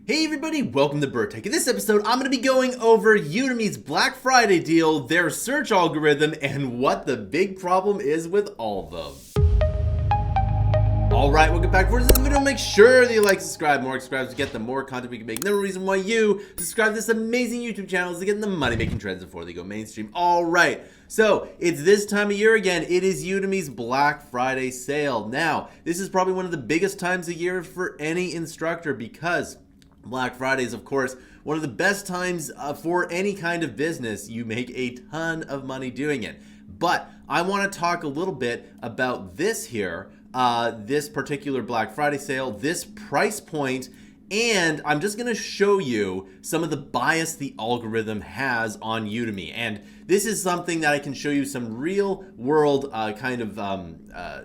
Hey everybody, welcome to Bura. In this episode, I'm going to be going over Udemy's Black Friday deal, their search algorithm, and what the big problem is with all of them. Alright, welcome back for this video. Make sure that you like, subscribe, more subscribers to get the more content we can make. Another reason why you subscribe to this amazing YouTube channel is to get in the money-making trends before they go mainstream. Alright, so it's this time of year again. It is Udemy's Black Friday sale. Now, this is probably one of the biggest times of year for any instructor because Black Friday is, of course, one of the best times for any kind of business. You make a ton of money doing it. But I want to talk a little bit about this here, this particular Black Friday sale, this price point, and I'm just going to show you some of the bias the algorithm has on Udemy. And this is something that I can show you some real world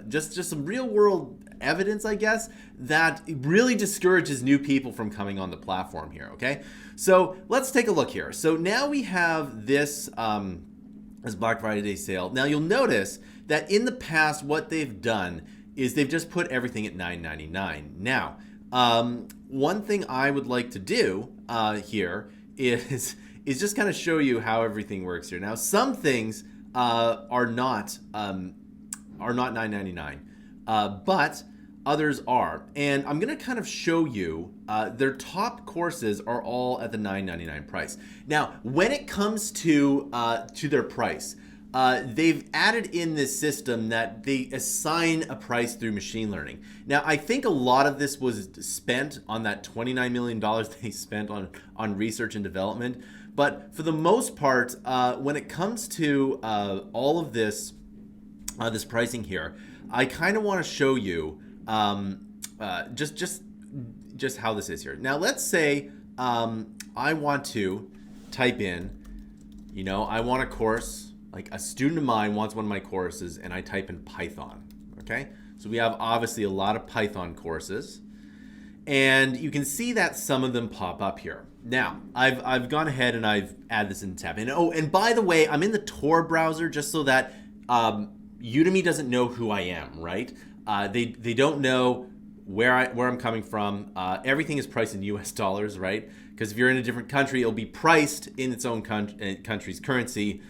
just some real world evidence, I guess, that really discourages new people from coming on the platform here, okay? So let's take a look here. So now we have this Black Friday sale. Now you'll notice that in the past, what they've done is they've just put everything at $9.99. Now, one thing I would like to do here is just kind of show you how everything works here. Now, some things are not $9.99, but others are. And I'm going to kind of show you their top courses are all at the $9.99 price. Now, when it comes to their price, they've added in this system that they assign a price through machine learning. Now, I think a lot of this was spent on that $29 million they spent on research and development. But for the most part, when it comes to all of this, this pricing here, I kind of want to show you just how this is here. Now, let's say I want to type in, I want a course, like a student of mine wants one of my courses, and I type in Python, okay? So we have obviously a lot of Python courses, and you can see that some of them pop up here. Now, I've gone ahead and I've added this in the tab. And oh, and by the way, I'm in the Tor browser just so that Udemy doesn't know who I am, right? They don't know where I'm coming from. Everything is priced in US dollars, right? Because if you're in a different country, it'll be priced in its own country's currency.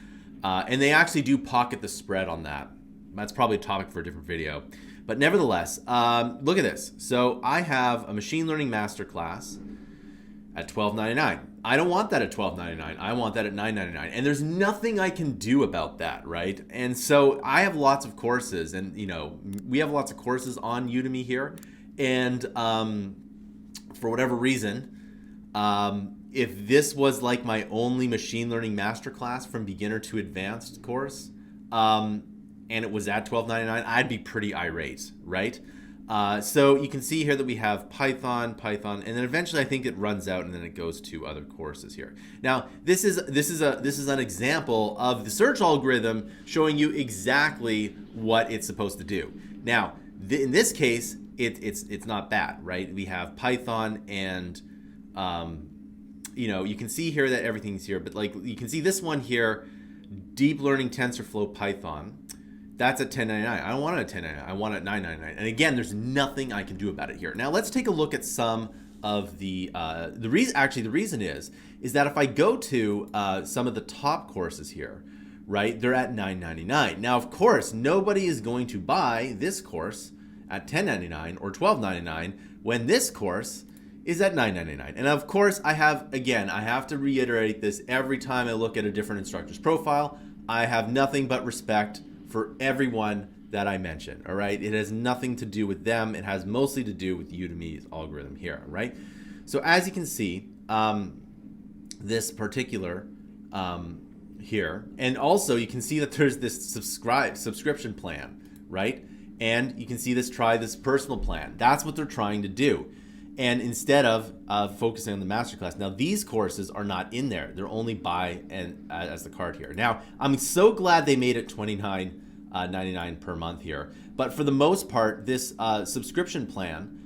And they actually do pocket the spread on that. That's probably a topic for a different video. But nevertheless, look at this. So I have a machine learning masterclass at $12.99. I don't want that at $12.99. I want that at $9.99. And there's nothing I can do about that, right? And so I have lots of courses, and we have lots of courses on Udemy here. And for whatever reason, if this was like my only machine learning masterclass from beginner to advanced course, and it was at $12.99, I'd be pretty irate, right? So you can see here that we have Python, and then eventually I think it runs out and then it goes to other courses here. Now, this is an example of the search algorithm showing you exactly what it's supposed to do. Now, in this case, it's not bad, right? We have Python and you can see here that everything's here, but like you can see this one here, deep learning TensorFlow Python. That's at $10.99. I don't want it at $10.99. I want it at $9.99. And again, there's nothing I can do about it here. Now let's take a look at some of the reason. Actually, the reason is that if I go to some of the top courses here, right, they're at $9.99. Now, of course, nobody is going to buy this course at $10.99 or $12.99 when this course is at $9.99. And of course, I have to reiterate this every time I look at a different instructor's profile. I have nothing but respect for everyone that I mentioned, all right? It has nothing to do with them. It has mostly to do with Udemy's algorithm here, right? So as you can see, this particular here, and also you can see that there's this subscription plan, right? And you can see try this personal plan. That's what they're trying to do. And instead of focusing on the masterclass, now these courses are not in there. They're only buy and as the card here. Now, I'm so glad they made it $29.99 per month here. But for the most part, this subscription plan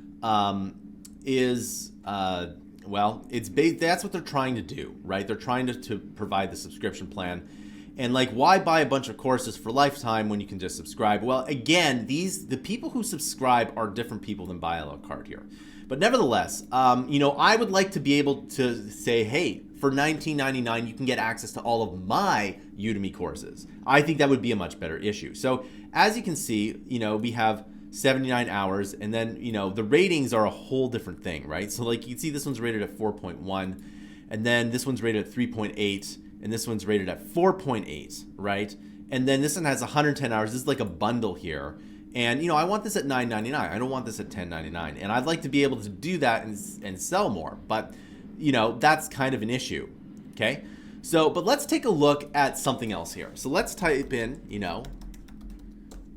is that's what they're trying to do, right? They're trying to provide the subscription plan. And like, why buy a bunch of courses for lifetime when you can just subscribe? Well, again, the people who subscribe are different people than buy a la carte here. But nevertheless, I would like to be able to say, hey, for $19.99, you can get access to all of my Udemy courses. I think that would be a much better issue. So as you can see, we have 79 hours, and then, the ratings are a whole different thing, right? So like you can see this one's rated at 4.1, and then this one's rated at 3.8, and this one's rated at 4.8, right? And then this one has 110 hours. This is like a bundle here. And, I want this at $9.99. I don't want this at $10.99. And I'd like to be able to do that and sell more. But, that's kind of an issue, okay? So, but let's take a look at something else here. So let's type in,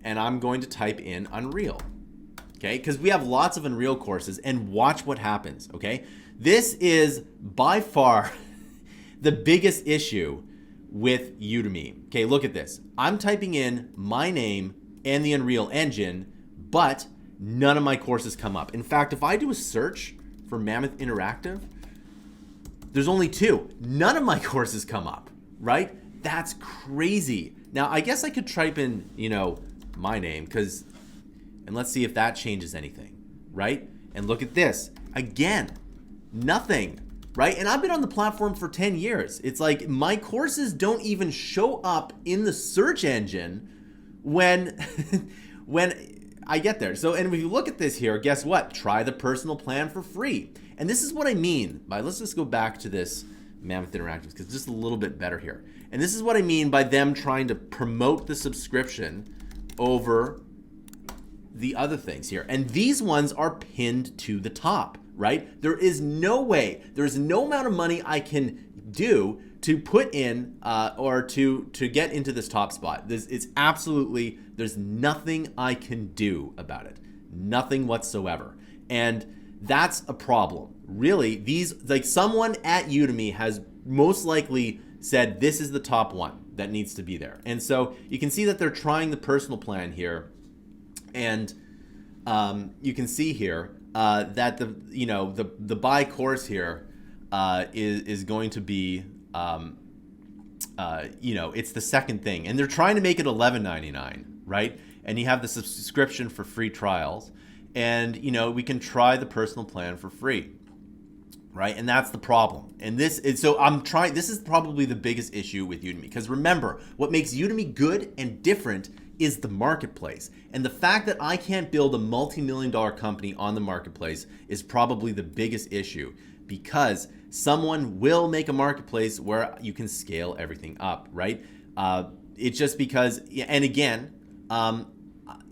and I'm going to type in Unreal, okay? Because we have lots of Unreal courses, and watch what happens, okay? This is by far the biggest issue with Udemy. Okay, look at this. I'm typing in my name and the Unreal Engine, but none of my courses come up. In fact, if I do a search for Mammoth Interactive, there's only 2. None of my courses come up, right? That's crazy. Now, I guess I could type in, my name, and let's see if that changes anything, right? And look at this. Again, nothing, right? And I've been on the platform for 10 years. It's like my courses don't even show up in the search engine when I get there. So, and if you look at this here, guess what? Try the personal plan for free. And this is what I mean by, let's just go back to this Mammoth Interactive because it's just a little bit better here. And this is what I mean by them trying to promote the subscription over the other things here. And these ones are pinned to the top, right? There is no way, there's no amount of money I can do to put in or to get into this top spot. It's absolutely, there's nothing I can do about it. Nothing whatsoever. And that's a problem. Really, someone at Udemy has most likely said this is the top one that needs to be there. And so you can see that they're trying the personal plan here. And you can see here that the buy course here is going to be it's the second thing, and they're trying to make it $11.99, right? And you have the subscription for free trials, and we can try the personal plan for free, right? And that's the problem. And this is this is probably the biggest issue with Udemy, because remember, what makes Udemy good and different is the marketplace. And the fact that I can't build a multi-million-dollar company on the marketplace is probably the biggest issue, because someone will make a marketplace where you can scale everything up, right? It's just because, and again,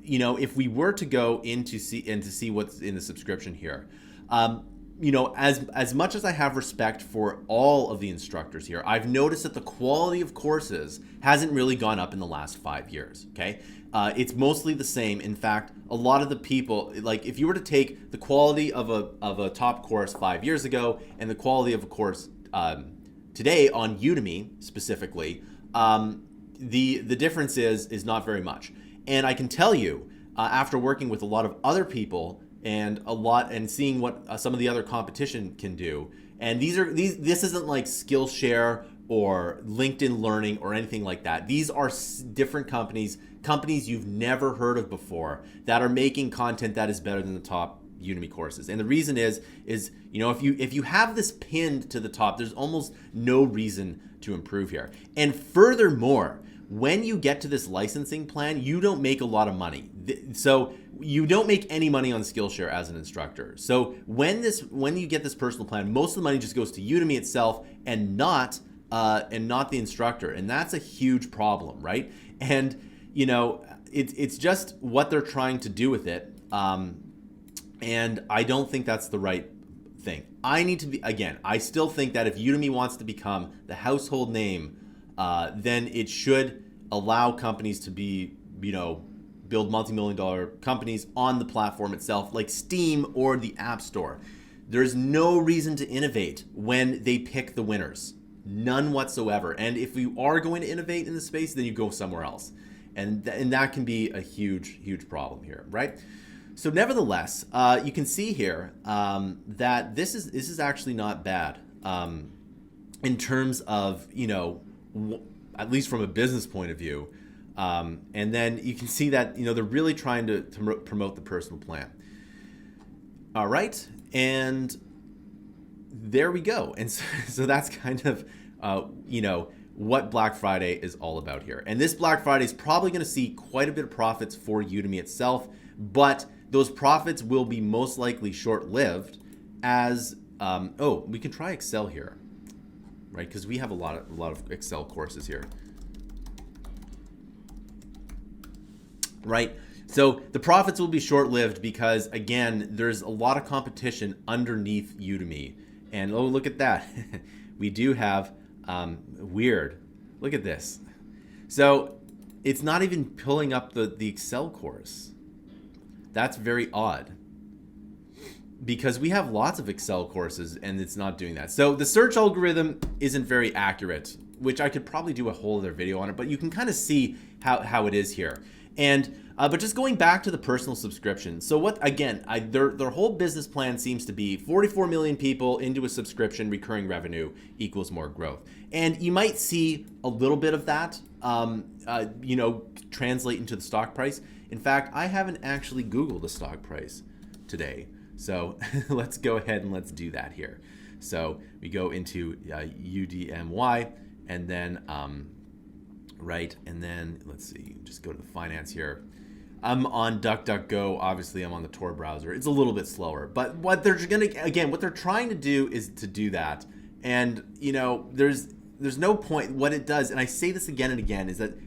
if we were to go to see what's in the subscription here, as much as I have respect for all of the instructors here, I've noticed that the quality of courses hasn't really gone up in the last 5 years, okay? It's mostly the same. In fact, a lot of the people, like if you were to take the quality of a top course 5 years ago and the quality of a course today on Udemy specifically, the difference is not very much. And I can tell you, after working with a lot of other people and seeing what some of the other competition can do, and this isn't like Skillshare or LinkedIn Learning or anything like that. These are different companies you've never heard of before that are making content that is better than the top Udemy courses. And the reason is if you have this pinned to the top, there's almost no reason to improve here. And furthermore, when you get to this licensing plan, you don't make a lot of money. So you don't make any money on Skillshare as an instructor. So when you get this personal plan, most of the money just goes to Udemy itself and not the instructor. And that's a huge problem, right? And it's just what they're trying to do with it. And I don't think that's the right thing. I still think that if Udemy wants to become the household name, then it should allow companies to build multi-million-dollar companies on the platform itself, like Steam or the App Store. There's no reason to innovate when they pick the winners. None whatsoever. And if you are going to innovate in the space, then you go somewhere else. And that can be a huge, huge problem here, right? So nevertheless, you can see here that this is actually not bad in terms of, at least from a business point of view. And then you can see that, they're really trying to promote the personal plan. All right. And there we go. And so that's kind of, what Black Friday is all about here. And this Black Friday is probably going to see quite a bit of profits for Udemy itself, but those profits will be most likely short-lived as, we can try Excel here, right? Because we have a lot of Excel courses here. Right? So the profits will be short-lived because, again, there's a lot of competition underneath Udemy. And oh, look at that. We do have, weird. Look at this. So it's not even pulling up the Excel course. That's very odd. Because we have lots of Excel courses and it's not doing that. So the search algorithm isn't very accurate, which I could probably do a whole other video on it, but you can kind of see how it is here. And but just going back to the personal subscription. So what, again, their whole business plan seems to be 44 million people into a subscription, recurring revenue equals more growth. And you might see a little bit of that, translate into the stock price. In fact, I haven't actually Googled the stock price today. So let's go ahead and let's do that here. So we go into UDMY and then, right, and then let's see, just go to the finance here. I'm on DuckDuckGo. Obviously, I'm on the Tor browser. It's a little bit slower, but what they're trying to do is to do that. And there's no point. What it does, and I say this again and again, is that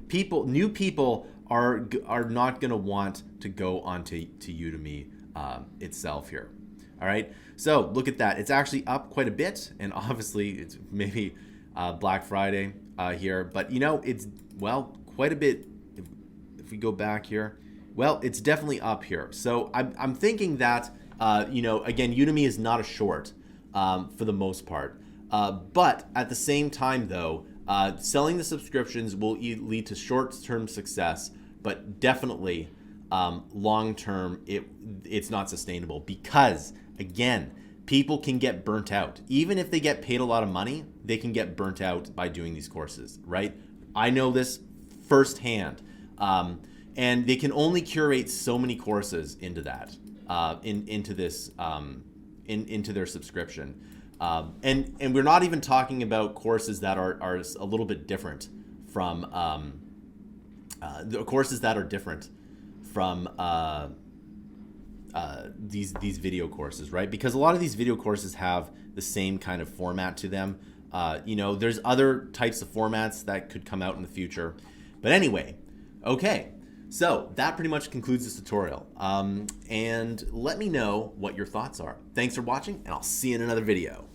new people are not going to want to go onto Udemy itself here. All right. So look at that. It's actually up quite a bit, and obviously it's maybe Black Friday here, but it's quite a bit. If we go back here. Well, it's definitely up here. So I'm thinking that, again, Udemy is not a short for the most part. But at the same time, though, selling the subscriptions will lead to short-term success, but definitely long-term, it's not sustainable because, again, people can get burnt out. Even if they get paid a lot of money, they can get burnt out by doing these courses, right? I know this firsthand. And they can only curate so many courses into that, into their subscription. And we're not even talking about courses that are a little bit different from the courses that are different from these video courses, right? Because a lot of these video courses have the same kind of format to them. There's other types of formats that could come out in the future. But anyway, okay. So that pretty much concludes this tutorial. And let me know what your thoughts are. Thanks for watching, and I'll see you in another video.